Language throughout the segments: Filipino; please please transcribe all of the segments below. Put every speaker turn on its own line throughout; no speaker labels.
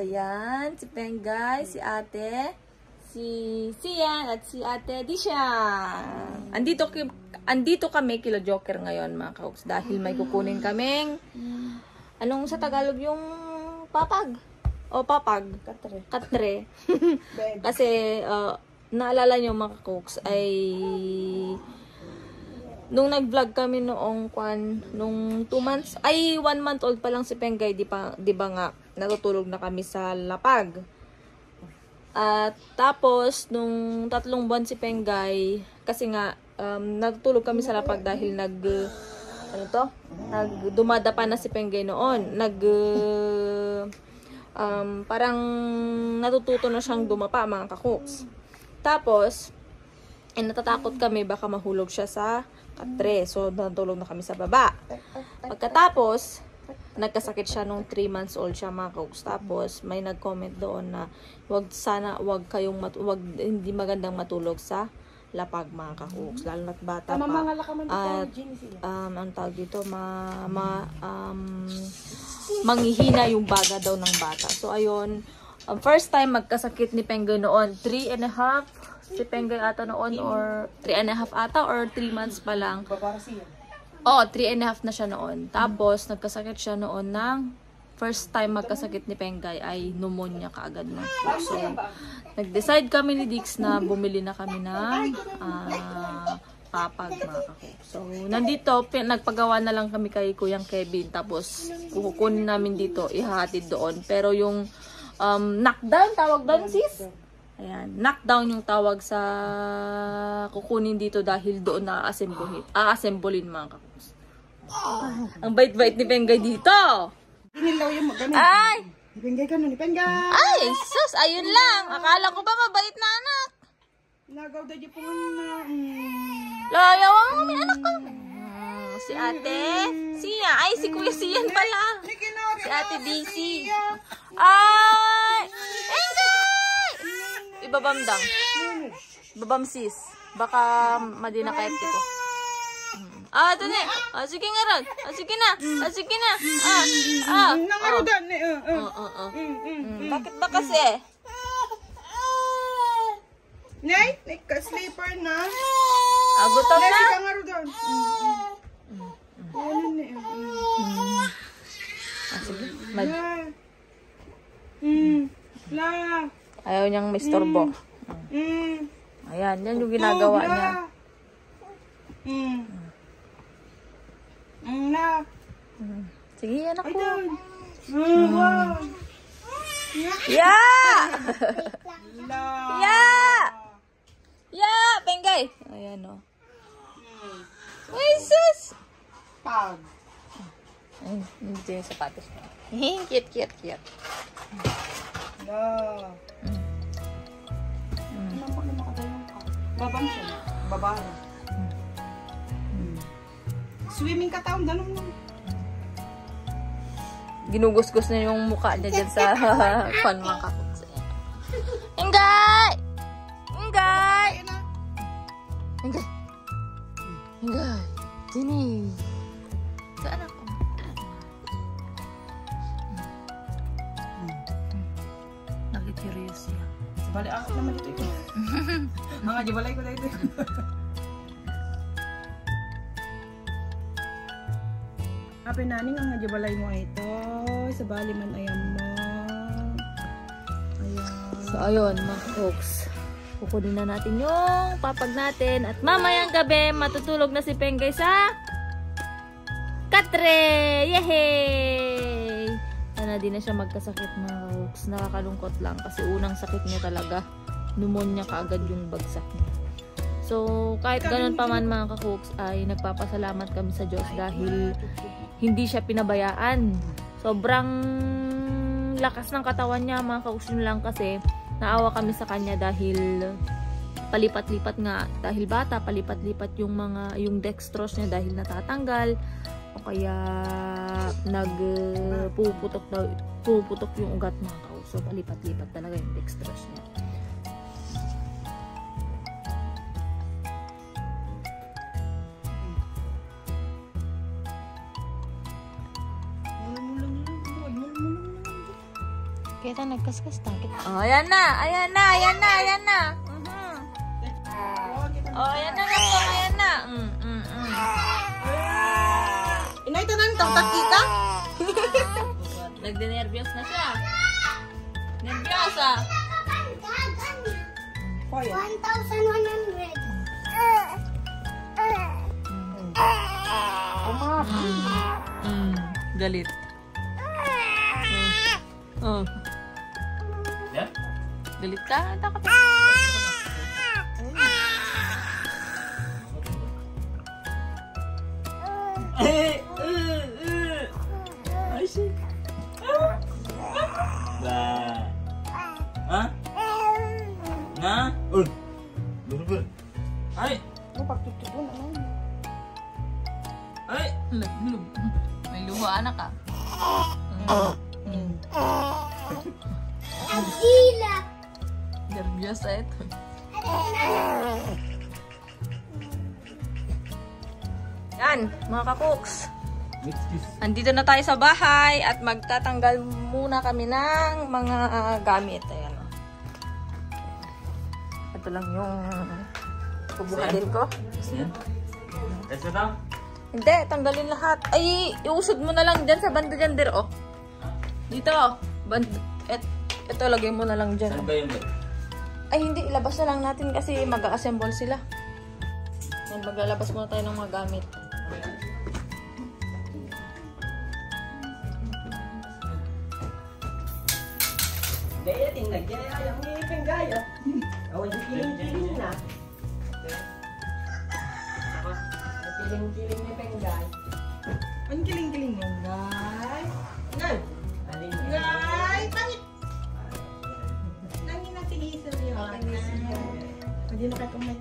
Ayan, si Pengay, si ate, si Sian, at si ate Disha. Andito kami kila Joker ngayon mga kauks dahil may kukunin kaming anong sa Tagalog yung papag? O papag? Katre. Kasi naalala nyo mga kauks ay nung nag-vlog kami noong nung 2 months, ay 1 month old pa lang si Pengay, di ba nga, natutulog na kami sa lapag. At tapos, nung 3 buwan si Pengay, kasi nga, natutulog kami sa lapag dahil dumada pa na si Pengay noon. Parang natututo na siyang dumapa mga kakuks. Tapos, natatakot kami baka mahulog siya sa katre. So, natulog na kami sa baba. Pagkatapos, nagkasakit siya nung 3 months old siya mga kauks. Tapos, may nag-comment doon na hindi magandang matulog sa lapag mga kauks. Lalo na't bata pa. At, ang tawag dito, manghihina yung baga daw ng bata. So, ayun. First time magkasakit ni Pengay noon. 3.5 si Pengay ata noon, or 3.5 ata, or 3 months pa lang. Oo, 3.5 na siya noon. Tapos, nagkasakit siya noon ng first time magkasakit ni Pengay ay pneumonia kaagad na. So, nag-decide kami ni Dix na bumili na kami ng papag mga kako. So, nandito, nagpagawa na lang kami kay Kuyang Kevin. Tapos, kukunin namin dito, ihahatid doon. Pero yung knockdown, tawag doon sis? Ayan, knockdown yung tawag sa kukunin dito dahil doon aassemblein mga kakus. Ang bait-bait ni Pengay dito.
Ginilaw yung magaling.
Ay!
Pengay ka nun, Pengay.
Ay, sus, ayun lang. Akala ko ba mabait na anak?
Nagaw da po na.
Layaw mo, may anak ka. Si ate, Siya. Ay, si Kuya Sian pala. Si ate DC. Ay! Pengay! Ibabamdang. Babam sis. Baka madina kahit ko. Ito na. Sige nga ron. Sige na. Sige na.
Nangarudan.
Bakit ba kasi?
Nay, sleeper na.
Gutom na?
Sige nangarudan.
Sige.
La.
Ayaw niyang mistorbo. Ayan, yan yung ginagawa niya.
La.
Sige, anak ko.
Wow.
Yeah!
La.
Yeah! Yeah! Pengay! Ayan o. Ay, sus!
Pag.
Ay, hindi yung sapatos niya. Cute.
La. Babang siya. Babae. Swimming ka taon, ganun mo.
Ginugusgus na yung mukha niya dyan sa fan mga kakuts. Ingay! Ingay! Ingay! Ingay! Dini! Saan ako? Nakikurious siya.
Bali ako naman ito. Mga jibalay ko na ito. Ape naning ang jibalay mo ito. Sa bali man ayam mo. Ayan.
So ayun mga folks. Kukunin na natin yung papag natin. At mamayang gabi matutulog na si Pengay sa katre! Yehey! Sana di na siya magkasakit mga folks. Nakakalungkot lang kasi unang sakit niya talaga. Pneumonia kaagad yung bagsak niya. So, kahit ganun pa man mga kakuks ay nagpapasalamat kami sa Diyos dahil hindi siya pinabayaan. Sobrang lakas ng katawan niya mga kakuks, yun lang kasi naawa kami sa kanya dahil palipat-lipat nga. Dahil bata, palipat-lipat yung dextrose niya dahil natatanggal o kaya puputok yung ugat mga kakuks. So, palipat-lipat talaga yung dextrose niya. Kita nagkaskas takit. Oh, ayan na. Ayan na. Ayan na. Ayan na. Oh, ayan na nga po. Ayan na.
Inay, ito na yung tangtat kita?
Nagde-nervyos na siya. Nervyos ah.
1,100.
Galit. Oh.
Yeah?
Galit ka? Takot.
I see. Bah. Hah? Nah? Ber. Ay.
Ano, pagtutubo na lang.
Ay.
May luho anak ah.
Gila.
Nervyos ah ito. Yan, mga kakuks. Andito na tayo sa bahay at magtatanggal muna kami ng mga gamit. Ayan o. Ito lang yung kubuhatin ko.
Yan. Let's go down.
Hindi, tanggalin lahat. Ay, iusod mo na lang dyan sa banda dyan, dir, oh. Dito, oh. Ito, lagay mo na lang dyan.
Saan ba yung bed?
Ay, hindi. Ilabas na lang natin kasi mag-assemble sila. Yan, maglalabas muna tayo ng mga gamit.
Gaya, tingnan. Gaya, yung ngipin gaya. Awan, yung kiling-kiling na. Kiling-kiling ni Penggay. Ang kiling-kiling mo, Ngay? Ngay! Ngay! Pangit! Nangin ang tingisan niyo. Hindi na kayo kumay.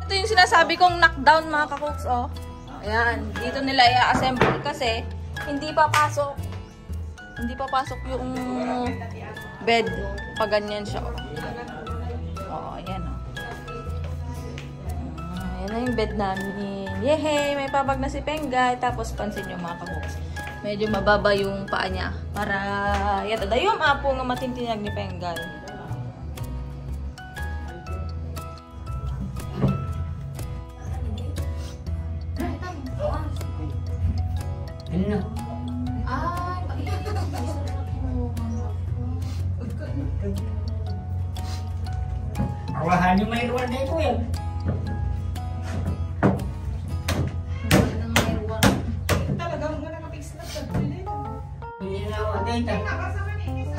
Ito yung sinasabi kong knockdown mga kakuks, oh. Ayan, dito nila i-assemble kasi hindi pa pasok. Hindi pa pasok yung bed pag ganyan siya, oh. Oo, ayan, oh. Ayan na yung bed namin. Yehey! May pabag na si Penggay. Tapos pansin nyo mga kakuks. Medyo mababa yung paa niya. Para yatada yung apo nga matintinag ni Penggay.
Awahan yung may ruwan na ito yan.
Talagang mga nakapix na sa pilit.
Hindi na ako dito.
Nakasama ni Isa.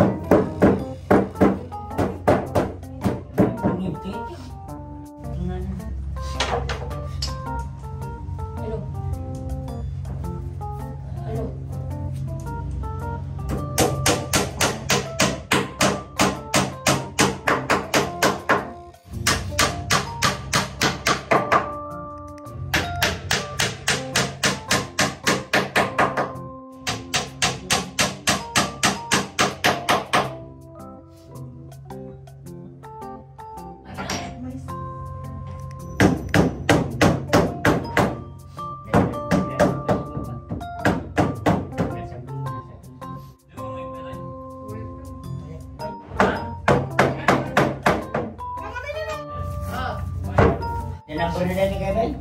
Number nila ni Kevin?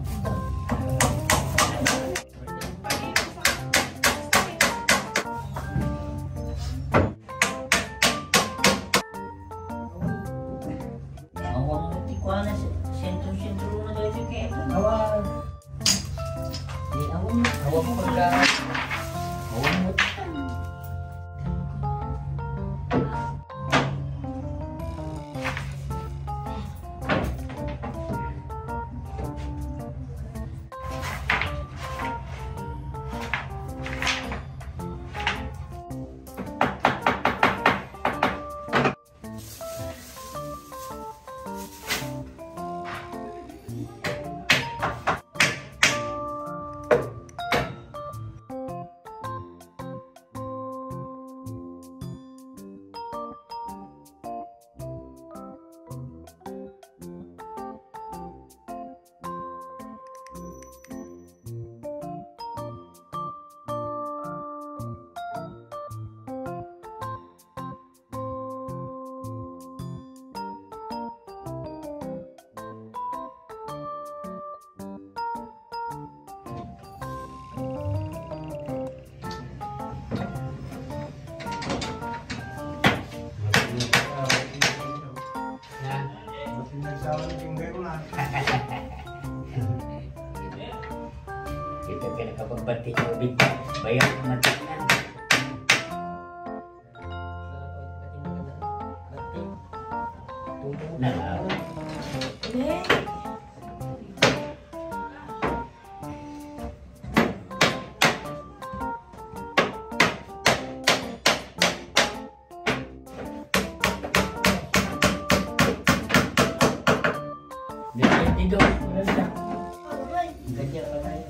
Awang muti ko na sentro-sentro na tayo si Kevin. Awang. Di awang. Awang pala. Awang muti. batik ubit bayar mati kan. Nah, dia tidur, sudah. Kerja apa saya?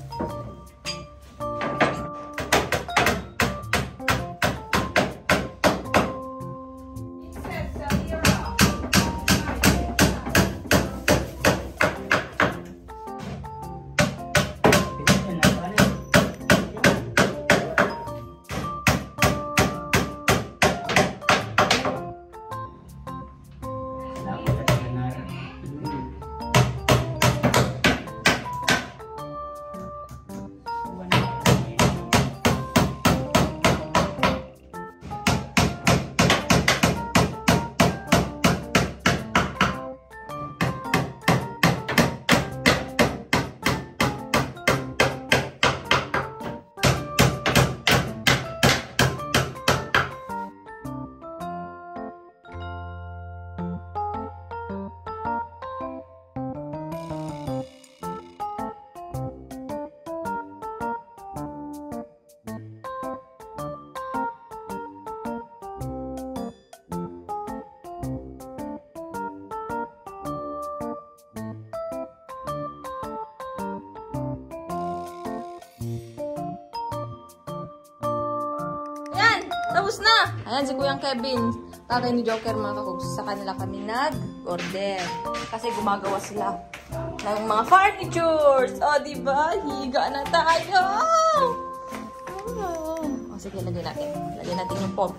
Tapos na! Ayan si Kuyang Kevin. Tatay ni Joker mga kakugs. Sa kanila kami nag-order. Kasi gumagawa sila ng mga furnitures. O, diba? Higa na tayo! O, sige, lagyan natin. Lagyan natin yung pom.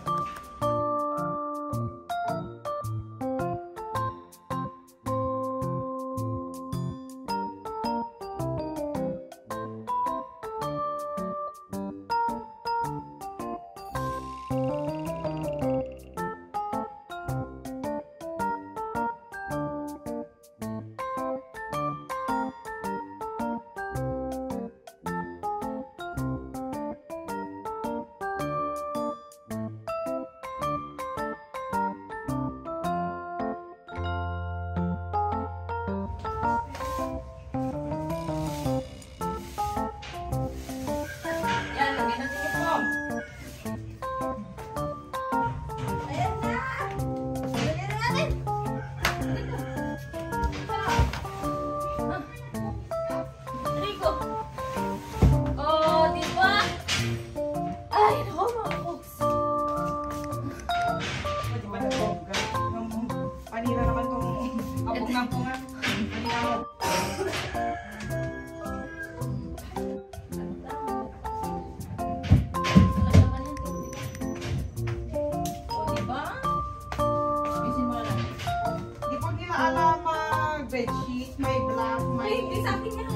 Bedsheet, may black, may...
Hindi sa akin yan.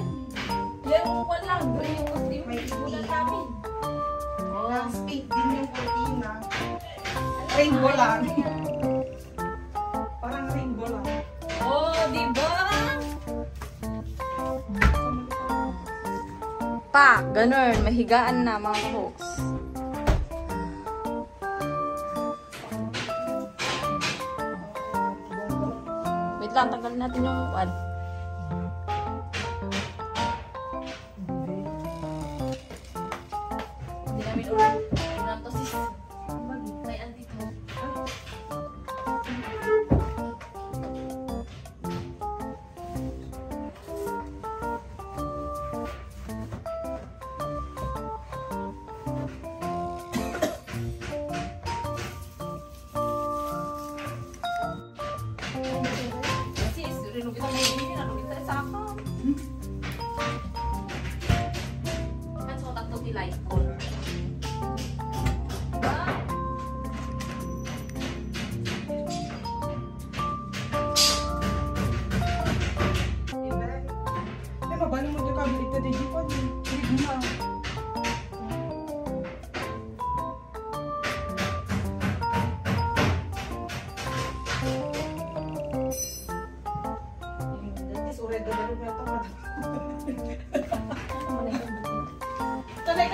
Yung wala, green yung puti.
May
Wala
puti.
sa amin.
Last pink din yung cortina. Rainbow lang. Parang rainbow lang.
Oh, diba? Pa, ganun. Mahigaan na mga folks. Wait lang, tanggalin natin yung one. Hindi namin ulit. Tingnan to sis. May andito. Sis, rinugin na may hindi. Rinugin tayo sa ako. Kan so tatlo pilay.
Eh, mabalik mo yung kabalik ka din dito. Hindi na. Tanay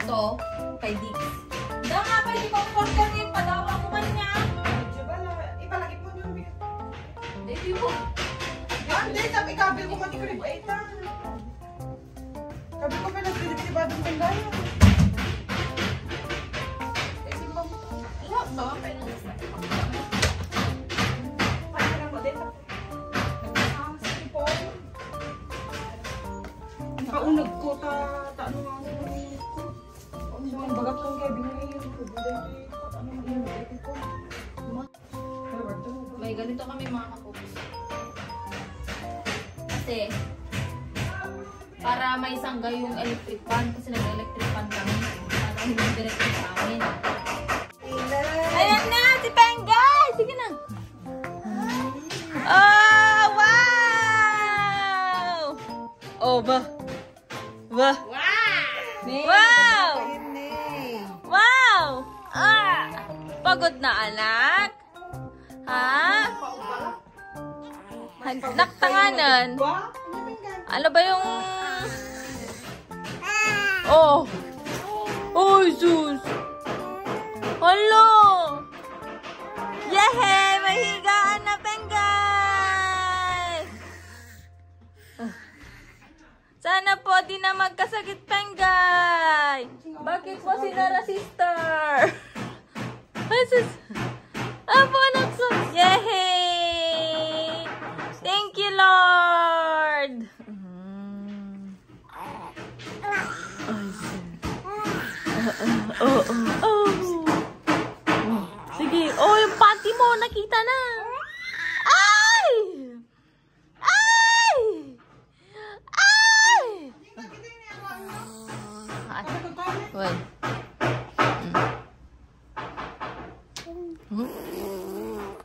ito kay Dix. Da nga, pwede kong order yung padawa ko man niya.
Ipalagit mo yung bigat.
Hindi mo.
Hindi, sabi ikabil ko man yung crib 8 ah. Sabi ko pa nag-delivery ba doon kang dayo?
Wala ba? Pero
Paano mo din? Nagkasama sa tipon. Ang kaunag ko, ano nga ako yung ko. Ang bagat kong kaya binigay yung ko. Ano nga yung ulit ko.
may ganito kami mga kapups. Kasi, para may sangga yung electric fan. Kasi nag-electric fan kami. Para hindi direct sa amin. Ayan na! Si Pengay! Sige na! Oh! Wow! Oh, ba? Ba? Wow! Wow! Ah! Pagod na anak? Ha? Naktanganan? Ano ba yung... Oh! Oh, sus! Hello! Yehe! May higaan na, Pengay! Sana po di na magkasakit, Pengay! Bakit po sinara, sister? Ay, sus! Apo, anak, sus! Yehe! Thank you, Lord! Sige. Oh, yung panty mo. Nakita na. Ay! Ay! Ay! Wait.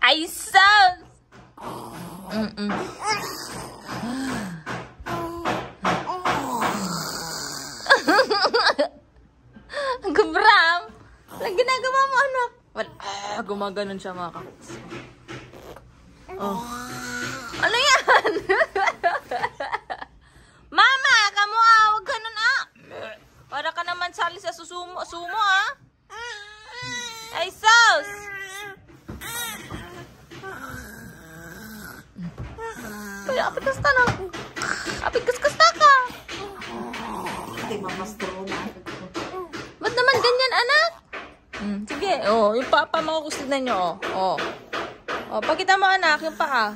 Ay, sounds! Gubram! Anong ginagawa mo, anak? Gumaganon siya, mga kakuts. Oh. Ano yan? Mama, kamo huwag ganun Para ka naman sali sa sumo, Ay, sus! Kaya, apikas ka na. Apikas ka.
Hindi mapastro na.
Ba't naman ganyan, anak? Sige, yung papa mga kustignan nyo, pakita mo, anak, yung paa.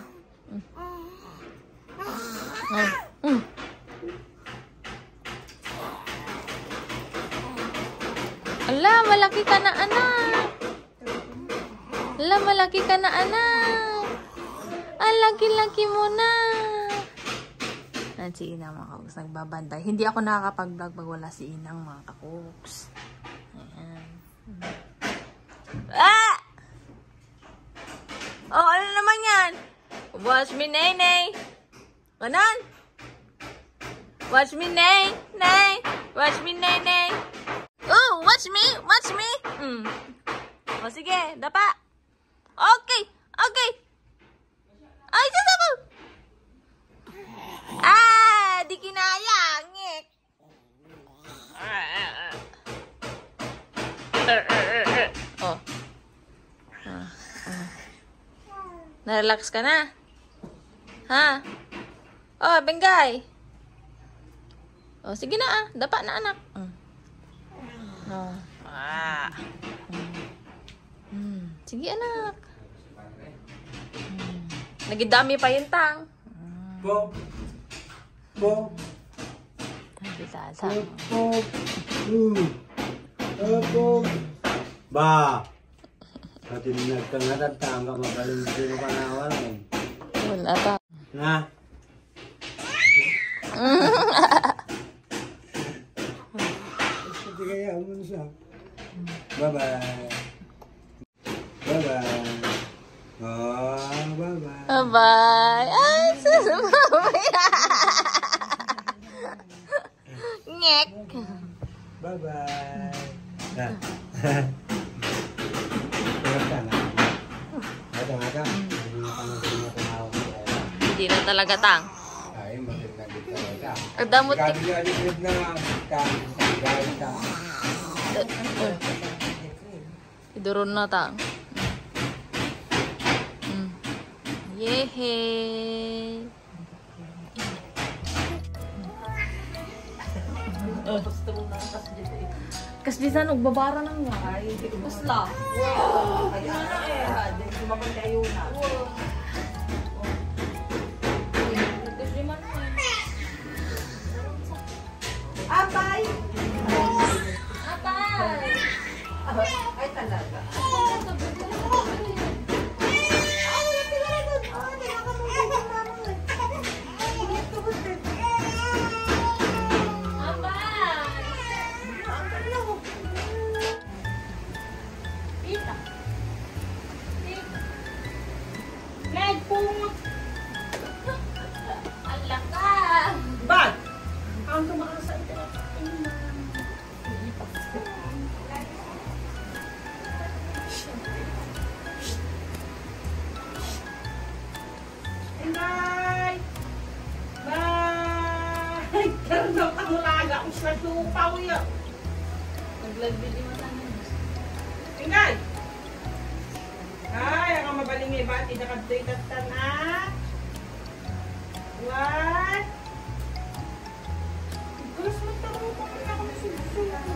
Ala, malaki ka na, anak. Ang laki-laki mo na. Si Inang, mga kakuks, nagbabantay. Hindi ako nakakapag-vlog pag wala si Inang, mga kakuks. Ayan. Oh, ano naman yan? Watch me, Nay. Ganon? Watch me, Nay. Watch me, Nay. Oh, watch me. O, sige, dapa. Okay. Ay, sasabo. Di kinaya. Ngek. Oh. Na-relax ka na? Ha? Oh, Bengay. Oh, sige na Dapa na, anak. Sige, anak. Nagidami pa yung tang.
Ba, pati nagkangatang ka magaling sino ka nawal eh.
Wala pa.
Na? Sige kaya mo siya. Bye-bye. Oh, bye-bye.
Bye. Ay, susumabay. Ngek.
Bye-bye. Na. Kaya na. Ata.
Hindi na talaga tang.
Ay, maganda dito.
Ang damot.
Kaya na nga. Kaya
Iduron na ta. Yehe. Kas di sana nagbabara ng ay. Kusla.
Ayun na eh. Dahil sumabang kayo na. Abay!
Abay!
Ay talaga. Bag! Ang tumakas sa ito. Bye! Bye! Karoon daw kamulaga kung sa tupaw yun.
Nag-video mo tayo.
Ingay! Ay, ang mabaling may bati na kadtoy tatan ah. What? Gusto mo tawag ko kaya ako nasusunod.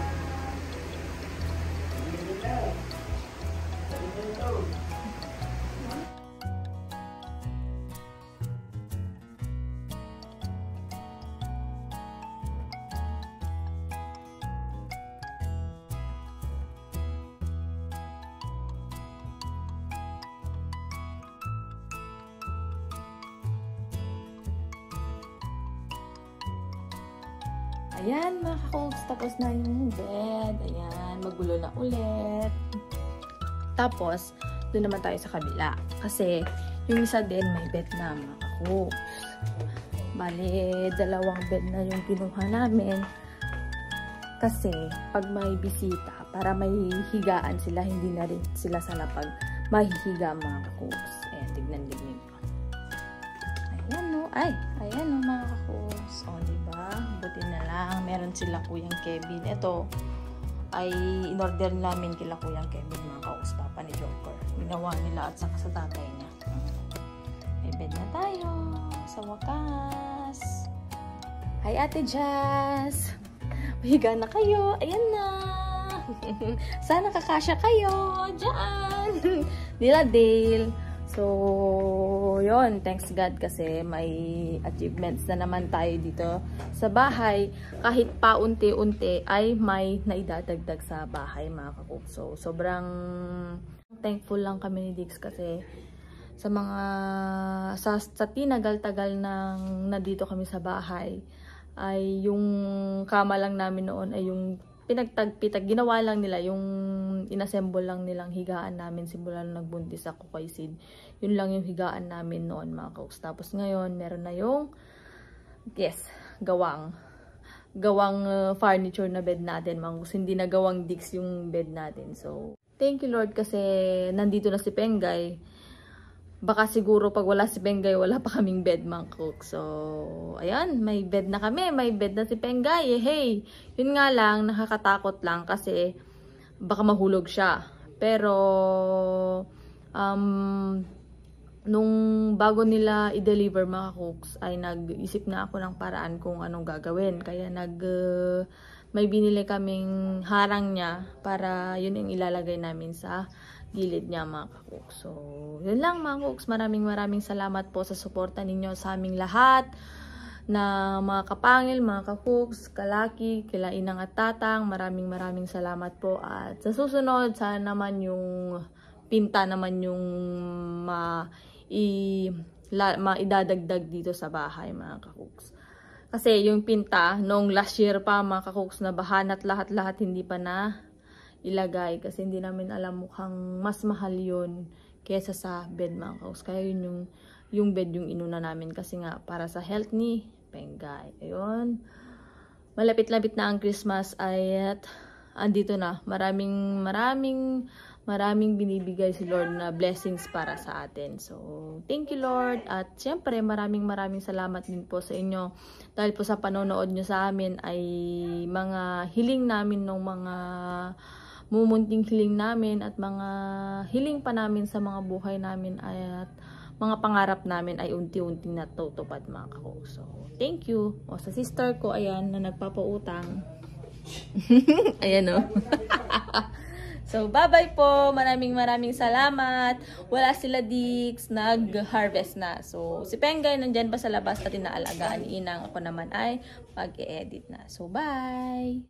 Ayan, mga kakogs, tapos na yung bed. Ayan, magulo na ulit. Tapos, doon naman tayo sa kabila. Kasi, yung isa din, may bed na, mga kakogs. Bali, 2 bed na yung kinuha namin. Kasi, pag may bisita, para may higaan sila, hindi na rin sila sana pag mahihiga, mga kakogs. Ayan, tignan din nyo. Ayan, no. Ay, ayan, no, mga kakogs. O, diba? Buti na lang. Meron sila Kuyang Kevin. Ito, ay in-order namin kila Kuyang Kevin, mga kakogs, papa ni Joker. Ginawa nila at saka sa tatay niya. May bed na tayo. Sa wakas. Hi, Ate Jazz! Mahiga na kayo. Ayan na. Sana kakasya kayo. Diyan. Nila Dale. So, yon, thanks God kasi may achievements na naman tayo dito sa bahay. Kahit paunti-unti ay may naidadagdag sa bahay, mga kakuk. So, sobrang thankful lang kami ni Dix kasi sa mga sa tinagal-tagal nang nandito kami sa bahay ay yung kama lang namin noon ay yung pinagtagpitag, ginawa lang nila, yung inassemble lang nilang higaan namin simula nung nagbuntis ako kay Sid. Yun lang yung higaan namin noon, mga kaus. Tapos ngayon, meron na yung, yes, gawang furniture na bed natin, mga kaus. Hindi na gawang Dix yung bed natin. So, thank you Lord kasi nandito na si Pengay. Baka siguro pag wala si Pengay, wala pa kaming bed, mga cook. So, ayan, may bed na kami. May bed na si Pengay. Hey, yun nga lang, nakakatakot lang kasi baka mahulog siya. Pero, nung bago nila i-deliver, mga cooks, ay nag-isip na ako ng paraan kung anong gagawin. Kaya may binili kaming harang niya para yun yung ilalagay namin sa gilid niya, mga kakooks. So, yun lang, mga kakooks. Maraming salamat po sa suporta ninyo sa aming lahat na mga kapangil, mga kakooks, kalaki, kila inang at tatang. Maraming salamat po. At sa susunod, sana naman yung pinta naman yung maidadagdag dito sa bahay, mga kakooks. Kasi yung pinta, nung last year pa, mga kakooks, na bahanat lahat-lahat hindi pa na ilagay kasi hindi namin alam, mukhang mas mahal yun kesa sa bed, mga kaus. Kaya yun yung bed yung inuna namin kasi nga para sa health ni Pengay. Ayun, malapit-lapit na ang Christmas ay at andito na. Maraming maraming binibigay si Lord na blessings para sa atin. So, thank you Lord. At syempre, maraming salamat din po sa inyo. Dahil po sa panonood nyo sa amin ay mga hiling namin ng mga mumunting hiling namin at mga hiling pa namin sa mga buhay namin at mga pangarap namin ay unti-unting natutupad mga kako. So, thank you. O, sa sister ko, ayan, na nagpapautang. Ayan o. So, bye-bye po. Maraming salamat. Wala sila Dix, nag-harvest na. So, si Pengay nandyan pa sa labas at inaalagaan ni Inang. Ako naman ay mag-e-edit na. So, bye!